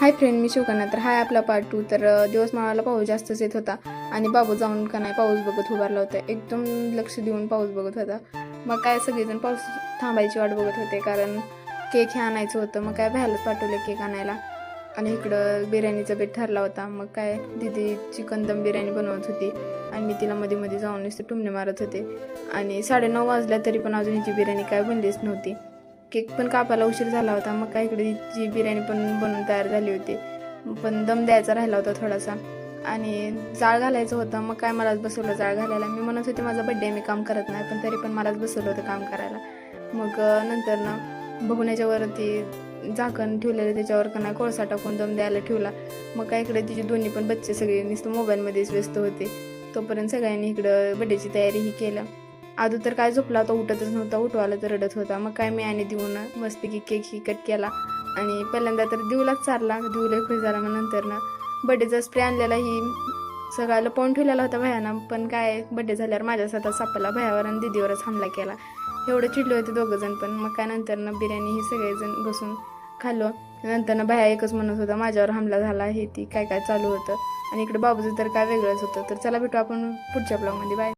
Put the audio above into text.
Hi friend, मी शिवकन्या. तर हाय आपला part 2. तर दिवस माळाला पाऊस जास्तच येत होता आणि बाबू जाऊन का नाही पाऊस बघत उभारला होता. एकदम लक्ष देऊन पाऊस बघत होता. मग काय सगळेजण पाऊस थांबायची वाट बघत होते, कारण केक हे आणायचं होतं. मग काय बाहेरच पाठवलं केक आणायला. आणि इकडं बिर्याणीचा बेट ठरला होता. मग काय दीदी चिकन दम बिर्याणी बनवत होती आणि मी तिला मध्ये मध्ये जाऊन नुसते टुमणे मारत होते. आणि 9:30 वाजल्या तरी पण अजून हिची बिर्याणी काय बनलीच नव्हती. केक पण कापायला उशीर झाला होता. मग काय इकडे जी बिर्याणी पण बनवून तयार झाली होती, पण दम द्यायचा राहिला होता थोडासा आणि जाळ घालायचं होतं. मग काय मलाच बसवलं जाळ घालायला. मी म्हणत होते माझा बड्डे, मी काम करत नाही, पण तरी पण मलाच बसवलं होतं काम करायला. मग नंतर ना बघून याच्यावरती झाकण ठेवलेलं, त्याच्यावर का नाही कोळसा टाकून दम द्यायला ठेवला. मग काय इकडे तिचे दोन्ही पण बच्चे सगळे नुसतं मोबाईलमध्येच व्यस्त होते. तोपर्यंत सगळ्यांनी इकडं बड्डेची तयारीही केलं. आदू तर काय झोपला होता, उठतच नव्हता, उठवायला तर रडत होता. मग काय मी आणि देऊन मस्तपैकी केक ही कट केला आणि पहिल्यांदा तर देऊलाच चारला. देऊला खुश झाला. मग नंतर ना बड्डेचा स्प्रे आणलेला ही सगळ्याला पाहून ठेवलेला होता भयाना, पण काय बड्डे झाल्यावर माझ्या स्वतः सापला भयावर आणि दिदीवरच हमला केला. एवढं चिडले होते दोघंजण. पण मग काय नंतर ना बिर्याणी ही सगळेजण बसून खाल्लो. नंतर ना भया एकच म्हणत होता माझ्यावर हमला झाला, हे ती काय काय चालू होतं. आणि इकडे बाबूचं तर काय वेगळंच होतं. तर चला भेटू आपण पुढच्या ब्लॉगमध्ये. बाय.